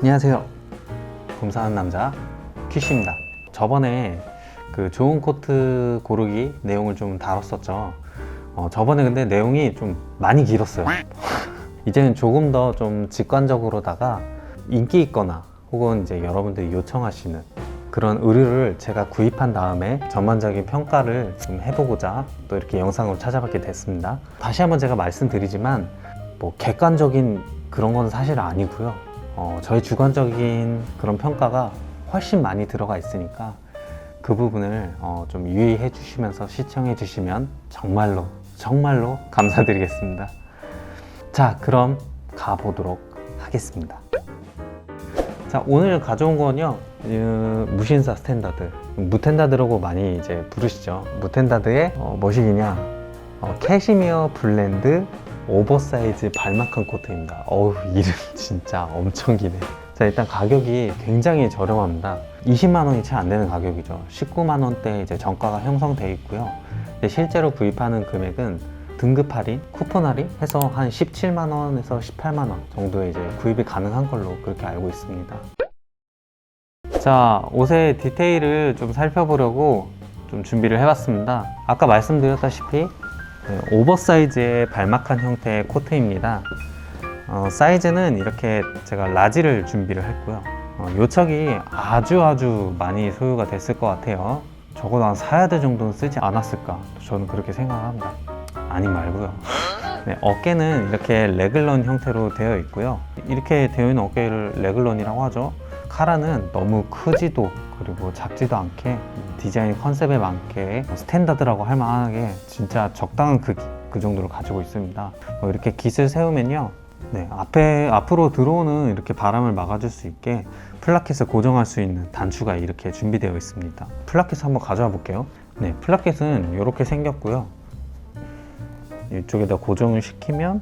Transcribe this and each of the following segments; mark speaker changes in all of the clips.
Speaker 1: 안녕하세요. 곰사는 남자 퀴시입니다. 저번에 그 좋은 코트 고르기 내용을 좀 다뤘었죠. 저번에 근데 내용이 좀 많이 길었어요. 이제는 조금 더 좀 직관적으로다가 인기 있거나 혹은 이제 여러분들이 요청하시는 그런 의류를 제가 구입한 다음에 전반적인 평가를 좀 해보고자 또 이렇게 영상으로 찾아뵙게 됐습니다. 다시 한번 제가 말씀드리지만 뭐 객관적인 그런 건 사실 아니고요. 저희 주관적인 그런 평가가 훨씬 많이 들어가 있으니까 그 부분을 좀 유의해 주시면서 시청해 주시면 정말로 감사드리겠습니다. 자, 그럼 가보도록 하겠습니다. 자, 오늘 가져온 건요, 무신사 스탠다드, 무텐다드라고 많이 이제 부르시죠. 무텐다드의 뭐시기냐, 캐시미어 블렌드 오버사이즈 발막한 코트입니다. 어우, 이름 진짜 엄청 기네. 자, 일단 가격이 굉장히 저렴합니다. 20만 원이 채 안 되는 가격이죠. 19만 원대 이제 정가가 형성되어 있고요. 실제로 구입하는 금액은 등급 할인, 쿠폰 할인 해서 한 17만 원에서 18만 원 정도에 이제 구입이 가능한 걸로 그렇게 알고 있습니다. 자, 옷의 디테일을 좀 살펴보려고 좀 준비를 해봤습니다. 아까 말씀드렸다시피 오버사이즈의 발막한 형태의 코트입니다. 사이즈는 이렇게 제가 라지를 준비를 했고요. 요척이 아주 많이 소요가 됐을 것 같아요. 적어도 한 4야드 정도는 쓰지 않았을까, 저는 그렇게 생각을 합니다. 아니 말고요. 네, 어깨는 이렇게 레글런 형태로 되어 있고요. 이렇게 되어 있는 어깨를 레글런이라고 하죠. 카라는 너무 크지도 그리고 작지도 않게 디자인 컨셉에 맞게 스탠다드라고 할 만하게 진짜 적당한 크기, 그 정도를 가지고 있습니다. 이렇게 깃을 세우면요, 네, 앞으로 들어오는 이렇게 바람을 막아줄 수 있게 플라켓을 고정할 수 있는 단추가 이렇게 준비되어 있습니다. 플라켓을 한번 가져와 볼게요. 네, 플라켓은 이렇게 생겼고요. 이쪽에다 고정을 시키면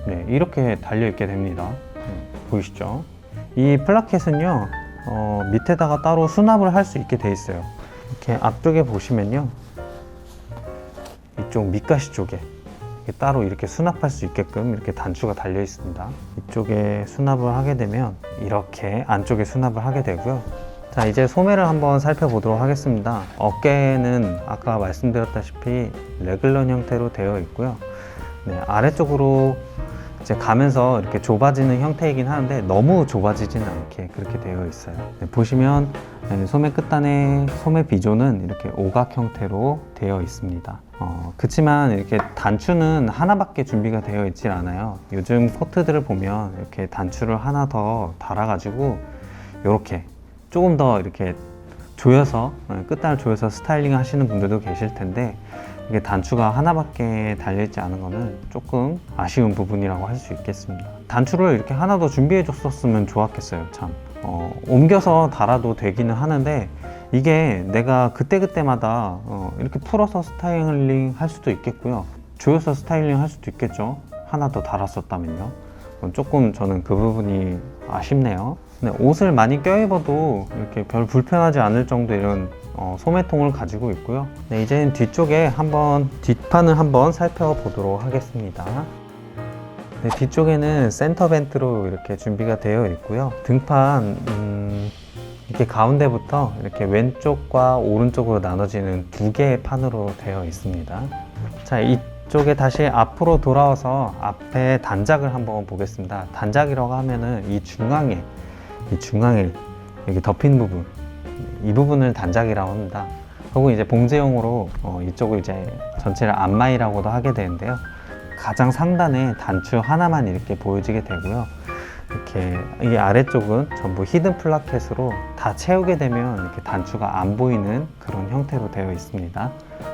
Speaker 1: 네, 이렇게 달려 있게 됩니다. 보이시죠? 이 플라켓은요, 밑에다가 따로 수납을 할 수 있게 돼 있어요. 이렇게 앞쪽에 보시면요, 이쪽 밑가시 쪽에 따로 이렇게 수납할 수 있게끔 이렇게 단추가 달려 있습니다. 이쪽에 수납을 하게 되면 이렇게 안쪽에 수납을 하게 되고요. 자, 이제 소매를 한번 살펴보도록 하겠습니다. 어깨는 아까 말씀드렸다시피 레글런 형태로 되어 있고요. 네, 아래쪽으로 이제 가면서 이렇게 좁아지는 형태이긴 하는데 너무 좁아지지는 않게 그렇게 되어 있어요. 네, 보시면 소매 끝단의 소매 비조는 이렇게 오각 형태로 되어 있습니다. 그치만 이렇게 단추는 하나밖에 준비가 되어 있질 않아요. 요즘 코트들을 보면 이렇게 단추를 하나 더 달아가지고 이렇게 조금 더 이렇게 조여서, 끝단을 조여서 스타일링 하시는 분들도 계실 텐데, 이게 단추가 하나밖에 달려있지 않은 거는 조금 아쉬운 부분이라고 할 수 있겠습니다. 단추를 이렇게 하나 더 준비해 줬었으면 좋았겠어요. 참, 옮겨서 달아도 되기는 하는데 이게 내가 그때그때마다 이렇게 풀어서 스타일링 할 수도 있겠고요, 조여서 스타일링 할 수도 있겠죠. 하나 더 달았었다면요. 조금 저는 그 부분이 아쉽네요. 네, 옷을 많이 껴입어도 이렇게 별 불편하지 않을 정도 이런 소매통을 가지고 있고요. 네, 이제는 뒤쪽에 뒷판을 한번 살펴보도록 하겠습니다. 네, 뒤쪽에는 센터 벤트로 이렇게 준비가 되어 있고요. 등판 이렇게 가운데부터 이렇게 왼쪽과 오른쪽으로 나눠지는 두 개의 판으로 되어 있습니다. 자, 이쪽에 다시 앞으로 돌아와서 앞에 단작을 한번 보겠습니다. 단작이라고 하면은 이 중앙에 여기 덮인 부분, 이 부분을 단작이라고 합니다. 그리고 이제 봉제용으로 이쪽을 이제 전체를 안마이라고도 하게 되는데요. 가장 상단에 단추 하나만 이렇게 보여지게 되고요. 이렇게 이 아래쪽은 전부 히든 플라켓으로 다 채우게 되면 이렇게 단추가 안 보이는 그런 형태로 되어 있습니다.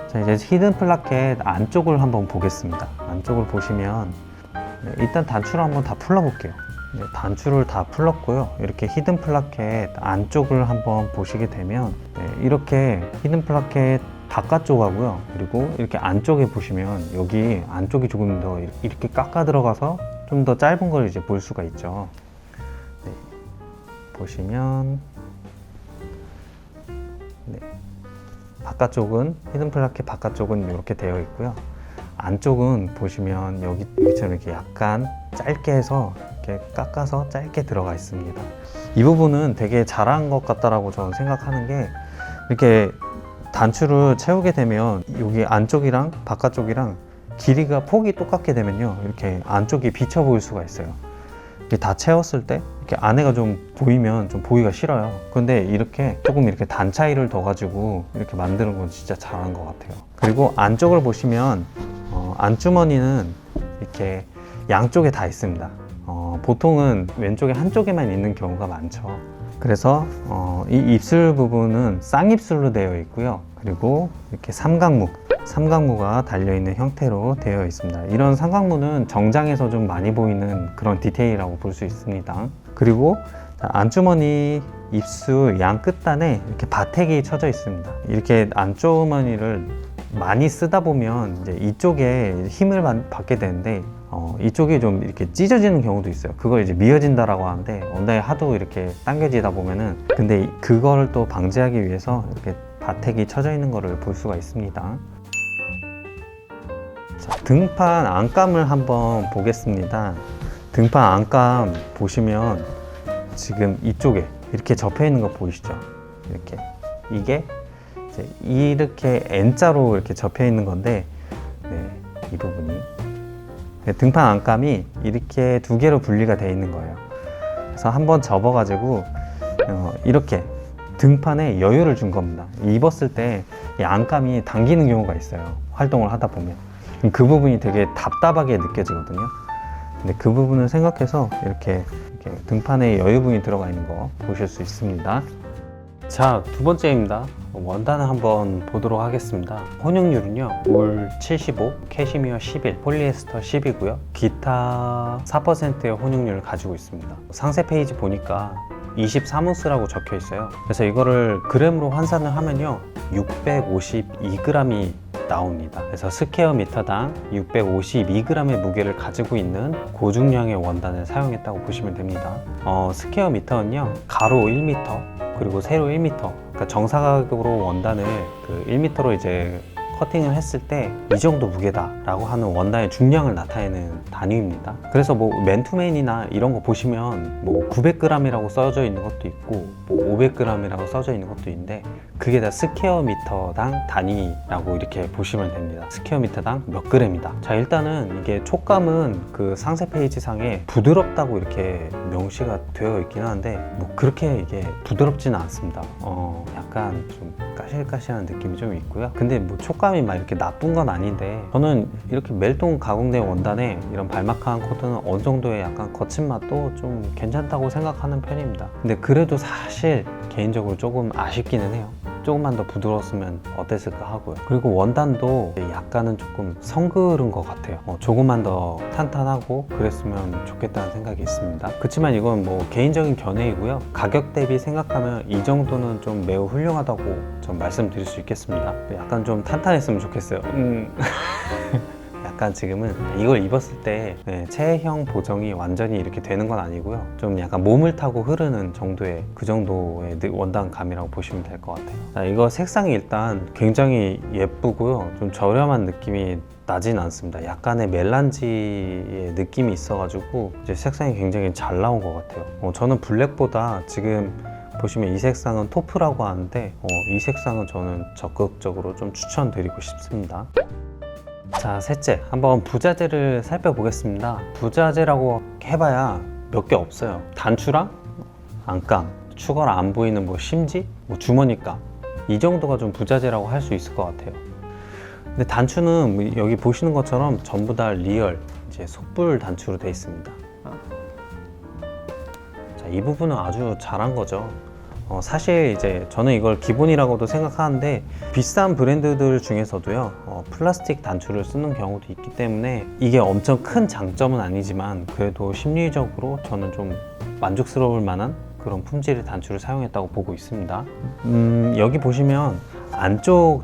Speaker 1: 자, 이제 히든 플라켓 안쪽을 한번 보겠습니다. 안쪽을 보시면 네, 일단 단추를 한번 다 풀러 볼게요. 네, 단추를 다 풀었고요. 이렇게 히든 플라켓 안쪽을 한번 보시게 되면 네, 이렇게 히든 플라켓 바깥쪽하고요. 그리고 이렇게 안쪽에 보시면 여기 안쪽이 조금 더 이렇게 깎아 들어가서 좀 더 짧은 걸 이제 볼 수가 있죠. 네, 보시면 네, 바깥쪽은 히든 플라켓 바깥쪽은 이렇게 되어 있고요. 안쪽은 보시면 여기처럼 이렇게 약간 짧게 해서 이렇게 깎아서 짧게 들어가 있습니다. 이 부분은 되게 잘한 것 같다라고 저는 생각하는 게, 이렇게 단추를 채우게 되면 여기 안쪽이랑 바깥쪽이랑 길이가 폭이 똑같게 되면요, 이렇게 안쪽이 비쳐 보일 수가 있어요. 이렇게 다 채웠을 때 이렇게 안에가 좀 보이면 좀 보기가 싫어요. 근데 이렇게 조금 이렇게 단 차이를 더 가지고 이렇게 만드는 건 진짜 잘한 것 같아요. 그리고 안쪽을 보시면 안주머니는 이렇게 양쪽에 다 있습니다. 보통은 왼쪽에 한쪽에만 있는 경우가 많죠. 그래서 이 입술 부분은 쌍입술로 되어 있고요. 그리고 이렇게 삼각무가 달려있는 형태로 되어 있습니다. 이런 삼각무는 정장에서 좀 많이 보이는 그런 디테일이라고 볼 수 있습니다. 그리고 안주머니 입술 양 끝단에 이렇게 바택이 쳐져 있습니다. 이렇게 안주머니를 많이 쓰다 보면 이제 이쪽에 힘을 받게 되는데, 이쪽이 좀 이렇게 찢어지는 경우도 있어요. 그걸 이제 미어진다라고 하는데, 엉덩이 하도 이렇게 당겨지다 보면은, 근데 그걸 또 방지하기 위해서 이렇게 바택이 쳐져 있는 거를 볼 수가 있습니다. 자, 등판 안감을 한번 보겠습니다. 등판 안감 보시면 지금 이쪽에 이렇게 접혀 있는 거 보이시죠? 이렇게 이게 이렇게 N자로 이렇게 접혀 있는 건데, 이 부분이 등판 안감이 이렇게 두 개로 분리가 되어 있는 거예요. 그래서 한번 접어 가지고 이렇게 등판에 여유를 준 겁니다. 입었을 때 이 안감이 당기는 경우가 있어요. 활동을 하다 보면 그 부분이 되게 답답하게 느껴지거든요. 근데 그 부분을 생각해서 이렇게 등판에 여유분이 들어가 있는 거 보실 수 있습니다. 자, 두 번째입니다. 원단을 한번 보도록 하겠습니다. 혼용률은요, 울 75, 캐시미어 11, 폴리에스터 10이고요. 기타 4%의 혼용률을 가지고 있습니다. 상세 페이지 보니까 23온스라고 적혀 있어요. 그래서 이거를 그램으로 환산을 하면요, 652g이 나옵니다. 그래서 스퀘어 미터당 652g의 무게를 가지고 있는 고중량의 원단을 사용했다고 보시면 됩니다. 스퀘어 미터는요, 가로 1m 그리고 세로 1m, 그러니까 정사각으로 원단을 1m로 이제 커팅을 했을 때 이 정도 무게다 라고 하는 원단의 중량을 나타내는 단위입니다. 그래서 뭐 맨투맨이나 이런 거 보시면 뭐 900g이라고 써져 있는 것도 있고 뭐 500g이라고 써져 있는 것도 있는데, 그게 다 스퀘어 미터당 단위라고 이렇게 보시면 됩니다. 스퀘어 미터당 몇 그램이다. 자, 일단은 이게 촉감은 그 상세 페이지 상에 부드럽다고 이렇게 명시가 되어 있긴 한데, 뭐 그렇게 이게 부드럽지는 않습니다. 약간 좀 까실까실한 느낌이 좀 있고요. 근데 뭐 촉감이 막 이렇게 나쁜 건 아닌데, 저는 이렇게 멜통 가공된 원단에 이런 발막한 코트는 어느 정도의 약간 거친 맛도 좀 괜찮다고 생각하는 편입니다. 근데 그래도 사실 개인적으로 조금 아쉽기는 해요. 조금만 더 부드러웠으면 어땠을까 하고요. 그리고 원단도 약간은 조금 성그른 것 같아요. 조금만 더 탄탄하고 그랬으면 좋겠다는 생각이 있습니다. 그렇지만 이건 뭐 개인적인 견해이고요. 가격 대비 생각하면 이 정도는 좀 매우 훌륭하다고 좀 말씀드릴 수 있겠습니다. 약간 좀 탄탄했으면 좋겠어요. 약간 지금은 이걸 입었을 때 체형 보정이 완전히 이렇게 되는 건 아니고요. 좀 약간 몸을 타고 흐르는 정도의 그 정도의 원단감이라고 보시면 될 것 같아요. 자, 이거 색상이 일단 굉장히 예쁘고요. 좀 저렴한 느낌이 나진 않습니다. 약간의 멜란지의 느낌이 있어가지고 이제 색상이 굉장히 잘 나온 것 같아요. 저는 블랙보다 지금 보시면 이 색상은 토프라고 하는데 이 색상은 저는 적극적으로 좀 추천드리고 싶습니다. 자, 셋째, 한번 부자재를 살펴보겠습니다. 부자재라고 해봐야 몇 개 없어요. 단추랑 안감, 추가로 안 보이는 뭐 심지, 뭐 주머니감, 이 정도가 좀 부자재라고 할 수 있을 것 같아요. 근데 단추는 여기 보시는 것처럼 전부 다 리얼 이제 속불 단추로 되어 있습니다. 자, 이 부분은 아주 잘한 거죠. 사실 이제 저는 이걸 기본이라고도 생각하는데, 비싼 브랜드들 중에서도요, 플라스틱 단추를 쓰는 경우도 있기 때문에 이게 엄청 큰 장점은 아니지만 그래도 심리적으로 저는 좀 만족스러울 만한 그런 품질의 단추를 사용했다고 보고 있습니다. 여기 보시면 안쪽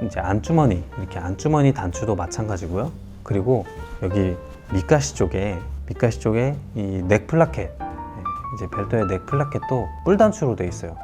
Speaker 1: 이제 안주머니, 이렇게 안주머니 단추도 마찬가지고요. 그리고 여기 밑가시 쪽에 이 넥 플라켓, 이제 벨트의 넥 플라켓도 뿔단추로 되어 있어요.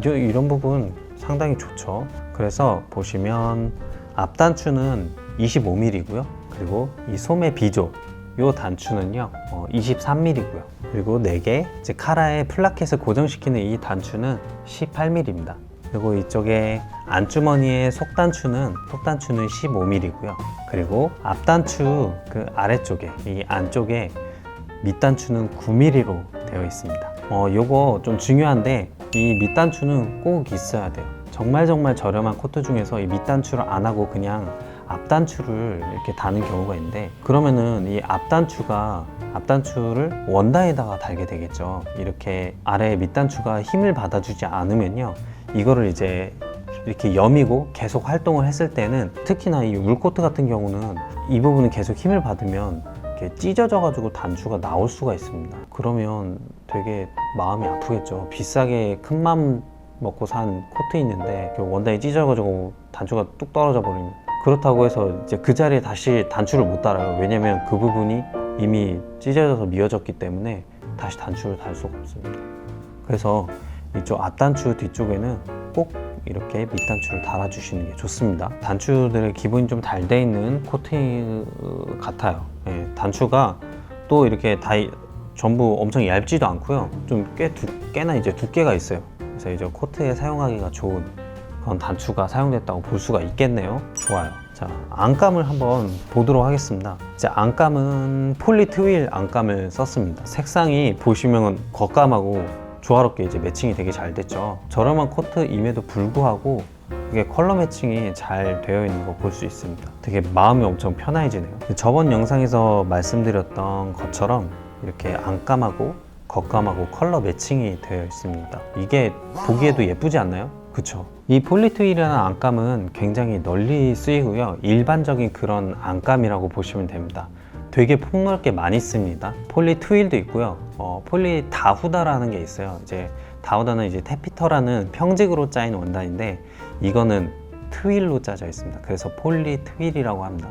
Speaker 1: 이런 부분 상당히 좋죠. 그래서 보시면 앞단추는 25mm고요. 그리고 이 소매 비조, 요 단추는요 23mm고요. 그리고 4개 이제 카라의 플라켓을 고정시키는 이 단추는 18mm입니다. 그리고 이쪽에 안주머니의 속단추는 15mm고요. 그리고 앞단추 그 아래쪽에 이 안쪽에 밑단추는 9mm로 되어 있습니다. 요거 좀 중요한데 이 밑단추는 꼭 있어야 돼요. 정말 저렴한 코트 중에서 이 밑단추를 안 하고 그냥 앞단추를 이렇게 다는 경우가 있는데, 그러면은 이 앞단추를 원단에다가 달게 되겠죠. 이렇게 아래 밑단추가 힘을 받아주지 않으면요, 이거를 이제 이렇게 여미고 계속 활동을 했을 때는, 특히나 이 울코트 같은 경우는 이 부분은 계속 힘을 받으면 이렇게 찢어져 가지고 단추가 나올 수가 있습니다. 그러면 되게 마음이 아프겠죠. 비싸게 큰 맘 먹고 산 코트 있는데 원단이 찢어져 가지고 단추가 뚝 떨어져 버리면, 그렇다고 해서 이제 그 자리에 다시 단추를 못 달아요. 왜냐면 그 부분이 이미 찢어져서 미어졌기 때문에 다시 단추를 달 수가 없습니다. 그래서 이쪽 앞단추 뒤쪽에는 꼭 이렇게 밑단추를 달아주시는 게 좋습니다. 단추들의 기본이 좀 잘 돼 있는 코트 같아요. 예, 단추가 또 이렇게 전부 엄청 얇지도 않고요. 좀 꽤나 이제 두께가 있어요. 그래서 이제 코트에 사용하기가 좋은 그런 단추가 사용됐다고 볼 수가 있겠네요. 좋아요. 자, 안감을 한번 보도록 하겠습니다. 이제 안감은 폴리 트윌 안감을 썼습니다. 색상이 보시면 겉감하고 조화롭게 이제 매칭이 되게 잘 됐죠. 저렴한 코트임에도 불구하고 이게 컬러 매칭이 잘 되어 있는 거 볼 수 있습니다. 되게 마음이 엄청 편해지네요. 저번 영상에서 말씀드렸던 것처럼 이렇게 안감하고 겉감하고 컬러 매칭이 되어 있습니다. 이게 보기에도 예쁘지 않나요? 그쵸? 이 폴리트윌이라는 안감은 굉장히 널리 쓰이고요. 일반적인 그런 안감이라고 보시면 됩니다. 되게 폭넓게 많이 씁니다. 폴리트윌도 있고요. 폴리다후다라는 게 있어요. 이제 다후다는 이제 테피터라는 평직으로 짜인 원단인데, 이거는 트윌로 짜져 있습니다. 그래서 폴리트윌이라고 합니다.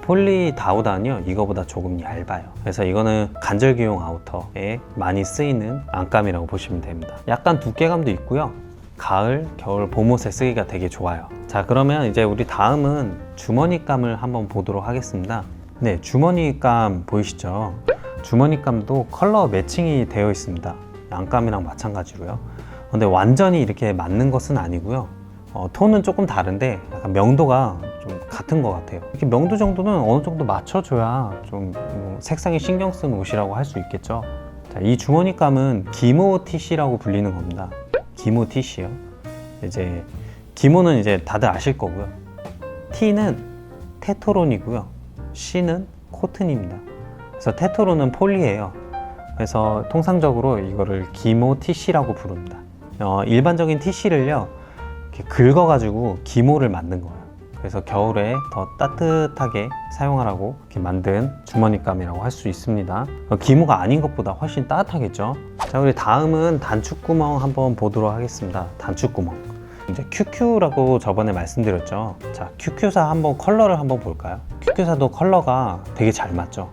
Speaker 1: 폴리다후다는요, 이거보다 조금 얇아요. 그래서 이거는 간절기용 아우터에 많이 쓰이는 안감이라고 보시면 됩니다. 약간 두께감도 있고요. 가을, 겨울, 봄옷에 쓰기가 되게 좋아요. 자, 그러면 이제 우리 다음은 주머니감을 한번 보도록 하겠습니다. 네, 주머니감 보이시죠? 주머니감도 컬러 매칭이 되어 있습니다. 안감이랑 마찬가지로요. 근데 완전히 이렇게 맞는 것은 아니고요. 톤은 조금 다른데 약간 명도가 좀 같은 것 같아요. 이렇게 명도 정도는 어느 정도 맞춰줘야 좀 색상이 신경 쓴 옷이라고 할 수 있겠죠. 자, 이 주머니감은 기모 TC라고 불리는 겁니다. 기모 TC요. 이제 기모는 이제 다들 아실 거고요. T는 테토론이고요. C는 코튼입니다. 그래서 테토론은 폴리예요. 그래서 통상적으로 이거를 기모 TC라고 부릅니다. 일반적인 TC를요, 이렇게 긁어가지고 기모를 만든 거예요. 그래서 겨울에 더 따뜻하게 사용하라고 이렇게 만든 주머니감이라고 할 수 있습니다. 기모가 아닌 것보다 훨씬 따뜻하겠죠. 자, 우리 다음은 단추구멍 한번 보도록 하겠습니다. 단추구멍. 이제 QQ라고 저번에 말씀드렸죠. 자, QQ사 한번 컬러를 한번 볼까요? QQ사도 컬러가 되게 잘 맞죠.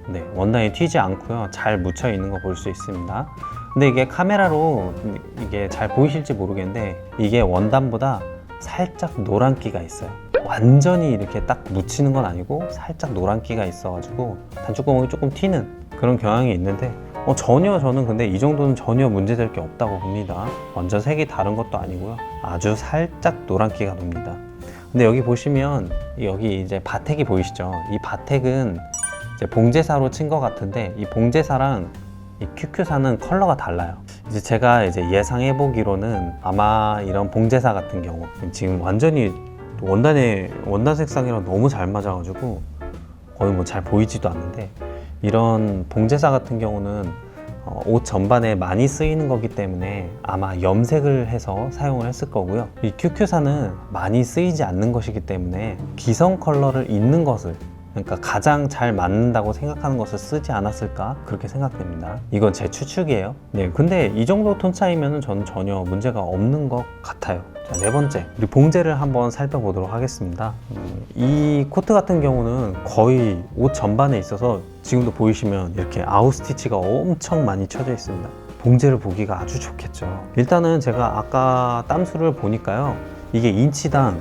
Speaker 1: 네, 원단이 튀지 않고요. 잘 묻혀 있는 거 볼 수 있습니다. 근데 이게 카메라로 이게 잘 보이실지 모르겠는데, 이게 원단보다 살짝 노란기가 있어요. 완전히 이렇게 딱 묻히는 건 아니고 살짝 노란기가 있어가지고 단추구멍이 조금 튀는 그런 경향이 있는데, 전혀 저는 근데 이 정도는 전혀 문제될 게 없다고 봅니다. 완전 색이 다른 것도 아니고요. 아주 살짝 노란기가 돕니다. 근데 여기 보시면 여기 이제 바택이 보이시죠? 이 바택은 이제 봉제사로 친 것 같은데, 이 봉제사랑 이 QQ사는 컬러가 달라요. 이제 제가 이제 예상해 보기로는 아마 이런 봉제사 같은 경우 지금 완전히 원단 색상이랑 너무 잘 맞아가지고 거의 뭐 잘 보이지도 않는데, 이런 봉제사 같은 경우는 옷 전반에 많이 쓰이는 거기 때문에 아마 염색을 해서 사용을 했을 거고요. 이 QQ사는 많이 쓰이지 않는 것이기 때문에 기성 컬러를 있는 것을, 그러니까 가장 잘 맞는다고 생각하는 것을 쓰지 않았을까, 그렇게 생각됩니다. 이건 제 추측이에요. 네, 근데 이 정도 톤 차이면 저는 전혀 문제가 없는 것 같아요. 자, 네 번째, 우리 봉제를 한번 살펴보도록 하겠습니다. 이 코트 같은 경우는 거의 옷 전반에 있어서 지금도 보이시면 이렇게 아웃스티치가 엄청 많이 쳐져 있습니다. 봉제를 보기가 아주 좋겠죠. 일단은 제가 아까 땀수를 보니까요, 이게 인치당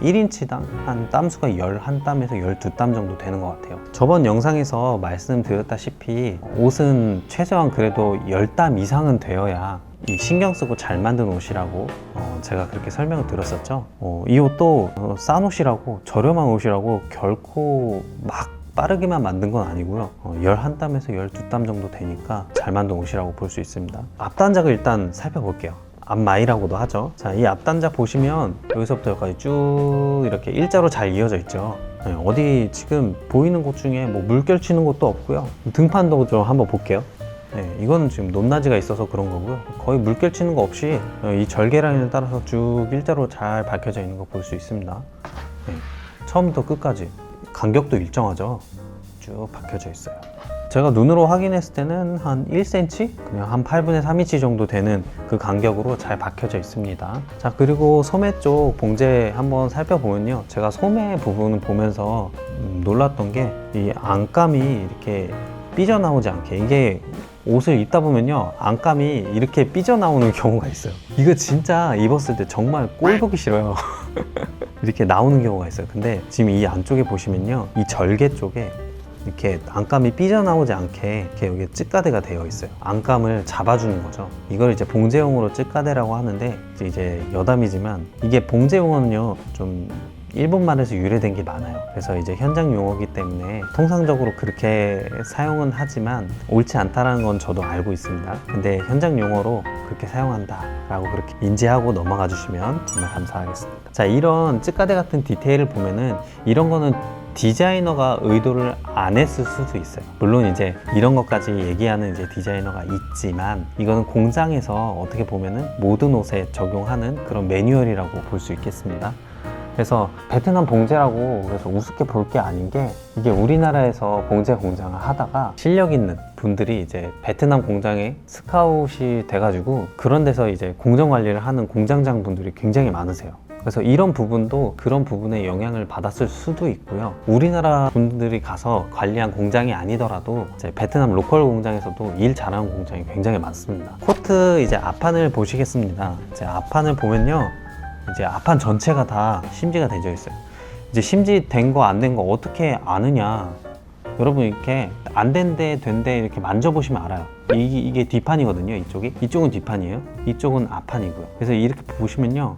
Speaker 1: 1인치당 한 땀수가 11땀에서 12땀 정도 되는 것 같아요. 저번 영상에서 말씀드렸다시피 옷은 최소한 그래도 10땀 이상은 되어야 이 신경 쓰고 잘 만든 옷이라고 제가 그렇게 설명을 드렸었죠. 이 옷도 싼 옷이라고, 저렴한 옷이라고 결코 막 빠르게만 만든 건 아니고요. 11땀에서 12땀 정도 되니까 잘 만든 옷이라고 볼 수 있습니다. 앞단작을 일단 살펴볼게요. 앞마이라고도 하죠. 자, 이 앞단작 보시면 여기서부터 여기까지 쭉 이렇게 일자로 잘 이어져 있죠. 어디 지금 보이는 곳 중에 뭐 물결 치는 곳도 없고요. 등판도 좀 한번 볼게요. 이건 지금 높낮이가 있어서 그런 거고요. 거의 물결 치는 거 없이 이 절개 라인을 따라서 쭉 일자로 잘 밝혀져 있는 거 볼 수 있습니다. 처음부터 끝까지 간격도 일정하죠. 쭉 박혀져 있어요. 제가 눈으로 확인했을 때는 한 1cm? 그냥 한 8분의 3인치 정도 되는 그 간격으로 잘 박혀져 있습니다. 자, 그리고 소매 쪽 봉제 한번 살펴보면요. 제가 소매 부분을 보면서 놀랐던 게 이 안감이 이렇게 삐져나오지 않게, 이게 옷을 입다 보면요, 안감이 이렇게 삐져나오는 경우가 있어요. 이거 진짜 입었을 때 정말 꼴 보기 싫어요. 이렇게 나오는 경우가 있어요. 근데 지금 이 안쪽에 보시면요, 이 절개 쪽에 이렇게 안감이 삐져나오지 않게 이렇게 여기 찌까대가 되어 있어요. 안감을 잡아주는 거죠. 이걸 이제 봉제용으로 찌까대라고 하는데, 이제 여담이지만 이게 봉제용어는요 좀 일본말에서 유래된 게 많아요. 그래서 이제 현장 용어이기 때문에 통상적으로 그렇게 사용은 하지만 옳지 않다라는 건 저도 알고 있습니다. 근데 현장 용어로 그렇게 사용한다 라고 그렇게 인지하고 넘어가 주시면 정말 감사하겠습니다. 자, 이런 찌까대 같은 디테일을 보면은 이런 거는 디자이너가 의도를 안 했을 수도 있어요. 물론 이제 이런 것까지 얘기하는 이제 디자이너가 있지만, 이거는 공장에서 어떻게 보면은 모든 옷에 적용하는 그런 매뉴얼이라고 볼 수 있겠습니다. 그래서 베트남 봉제라고 그래서 우습게 볼 게 아닌 게, 이게 우리나라에서 봉제 공장을 하다가 실력 있는 분들이 이제 베트남 공장에 스카웃이 돼가지고 그런 데서 이제 공정 관리를 하는 공장장 분들이 굉장히 많으세요. 그래서 이런 부분도 그런 부분에 영향을 받았을 수도 있고요. 우리나라 분들이 가서 관리한 공장이 아니더라도 이제 베트남 로컬 공장에서도 일 잘하는 공장이 굉장히 많습니다. 코트 이제 앞판을 보시겠습니다. 이제 앞판을 보면요, 이제 앞판 전체가 다 심지가 되어 있어요. 이제 심지 된 거 안 된 거 어떻게 아느냐, 여러분 이렇게 안 된데 된데 이렇게 만져보시면 알아요. 이게 뒷판이거든요. 이쪽은 뒷판이에요. 이쪽은 앞판이고요. 그래서 이렇게 보시면요,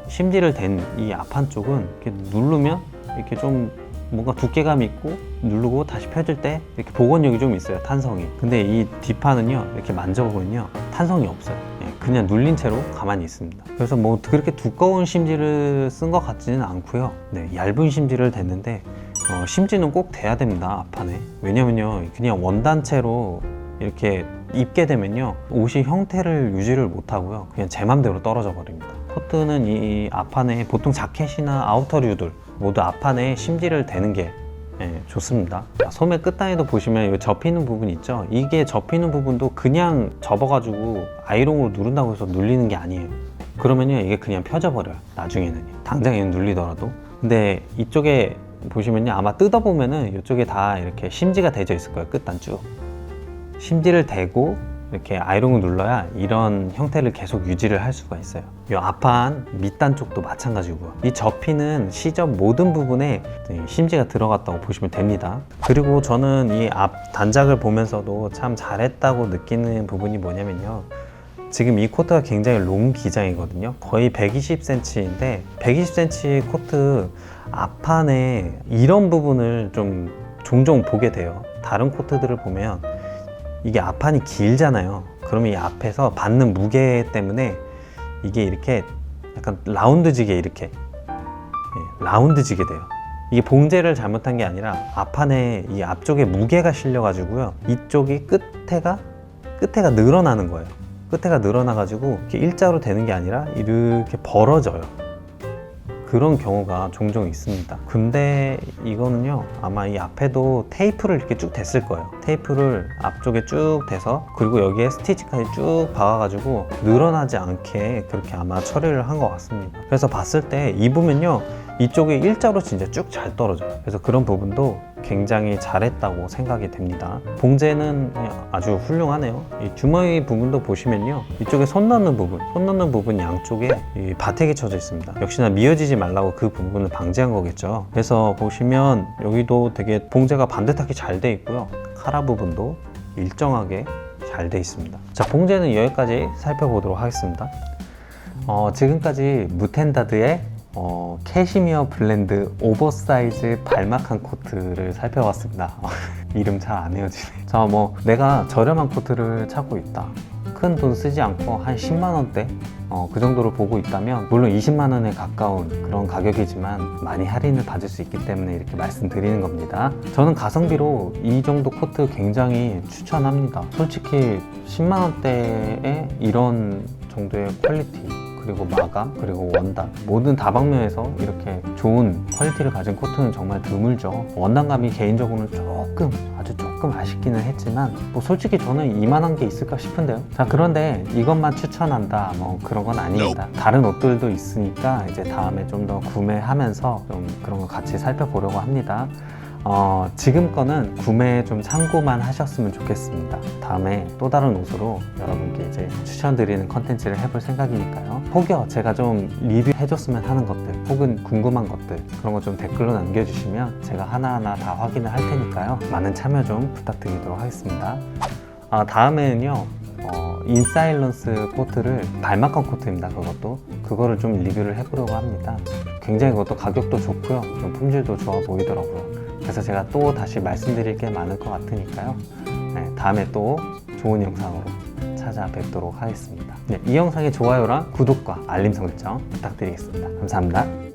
Speaker 1: 심지를 댄 이 앞판 쪽은 이렇게 누르면 이렇게 좀 뭔가 두께감 있고, 누르고 다시 펴질 때 이렇게 복원력이 좀 있어요, 탄성이. 근데 이 뒷판은요, 이렇게 만져보면요, 탄성이 없어요. 그냥 눌린 채로 가만히 있습니다. 그래서 뭐 그렇게 두꺼운 심지를 쓴 것 같지는 않고요. 얇은 심지를 댔는데 심지는 꼭 돼야 됩니다, 앞판에. 왜냐면요, 그냥 원단체로 이렇게 입게 되면요, 옷이 형태를 유지를 못하고요, 그냥 제 맘대로 떨어져 버립니다. 코트는 이 앞판에 보통 자켓이나 아우터류들 모두 앞판에 심지를 대는 게 좋습니다. 소매 끝단에도 보시면 이 접히는 부분 있죠. 이게 접히는 부분도 그냥 접어가지고 아이롱으로 누른다고 해서 눌리는 게 아니에요. 그러면요, 이게 그냥 펴져 버려요, 나중에는. 당장에는 눌리더라도. 근데 이쪽에 보시면요, 아마 뜯어보면은 이쪽에 다 이렇게 심지가 되어 있을 거예요. 끝단 쭉 심지를 대고 이렇게 아이롱을 눌러야 이런 형태를 계속 유지를 할 수가 있어요. 이 앞판 밑단 쪽도 마찬가지고요. 이 접히는 시접 모든 부분에 심지가 들어갔다고 보시면 됩니다. 그리고 저는 이 앞 단작을 보면서도 참 잘했다고 느끼는 부분이 뭐냐면요, 지금 이 코트가 굉장히 롱 기장이거든요. 거의 120cm인데 120cm 코트 앞판에 이런 부분을 좀 종종 보게 돼요. 다른 코트들을 보면 이게 앞판이 길잖아요. 그러면 이 앞에서 받는 무게 때문에 이게 이렇게 약간 라운드지게 이렇게 라운드지게 돼요. 이게 봉제를 잘못한 게 아니라 앞판에 이 앞쪽에 무게가 실려 가지고요, 이쪽이 끝에가 늘어나는 거예요. 끝에가 늘어나 가지고 이렇게 일자로 되는 게 아니라 이렇게 벌어져요. 그런 경우가 종종 있습니다. 근데 이거는요, 아마 이 앞에도 테이프를 이렇게 쭉 댔을 거예요. 테이프를 앞쪽에 쭉 대서, 그리고 여기에 스티치까지 쭉 박아가지고 늘어나지 않게 그렇게 아마 처리를 한 것 같습니다. 그래서 봤을 때 입으면요, 이쪽이 일자로 진짜 쭉 잘 떨어져요. 그래서 그런 부분도 굉장히 잘했다고 생각이 됩니다. 봉제는 아주 훌륭하네요. 이 주머니 부분도 보시면요, 이쪽에 손 넣는 부분 양쪽에 이 바택이 쳐져 있습니다. 역시나 미어지지 말라고 그 부분을 방지한 거겠죠. 그래서 보시면 여기도 되게 봉제가 반듯하게 잘 돼 있고요, 카라 부분도 일정하게 잘 돼 있습니다. 자, 봉제는 여기까지 살펴보도록 하겠습니다. 지금까지 무텐다드의 캐시미어 블렌드 오버사이즈 발막한 코트를 살펴봤습니다. 이름 잘 안 외워지네. 자, 뭐 내가 저렴한 코트를 찾고 있다, 큰 돈 쓰지 않고 한 10만원대 그 정도로 보고 있다면, 물론 20만원에 가까운 그런 가격이지만 많이 할인을 받을 수 있기 때문에 이렇게 말씀드리는 겁니다. 저는 가성비로 이 정도 코트 굉장히 추천합니다. 솔직히 10만원대에 이런 정도의 퀄리티, 그리고 마감, 그리고 원단, 모든 다방면에서 이렇게 좋은 퀄리티를 가진 코트는 정말 드물죠. 원단감이 개인적으로는 아주 조금 아쉽기는 했지만, 뭐 솔직히 저는 이만한 게 있을까 싶은데요. 자, 그런데 이것만 추천한다, 뭐 그런 건 아닙니다. 다른 옷들도 있으니까 이제 다음에 좀 더 구매하면서 좀 그런 거 같이 살펴보려고 합니다. 지금 거는 구매에 좀 참고만 하셨으면 좋겠습니다. 다음에 또 다른 옷으로 여러분께 이제 추천드리는 컨텐츠를 해볼 생각이니까요. 혹여 제가 좀 리뷰해줬으면 하는 것들, 혹은 궁금한 것들, 그런 거 좀 댓글로 남겨주시면 제가 하나하나 다 확인을 할 테니까요. 많은 참여 좀 부탁드리도록 하겠습니다. 다음에는요, 인사일런스 코트를, 발막한 코트입니다. 그거를 좀 리뷰를 해보려고 합니다. 굉장히 그것도 가격도 좋고요, 좀 품질도 좋아 보이더라고요. 그래서 제가 또 다시 말씀드릴 게 많을 것 같으니까요. 네, 다음에 또 좋은 영상으로 찾아뵙도록 하겠습니다. 네, 이 영상의 좋아요랑 구독과 알림 설정 부탁드리겠습니다. 감사합니다.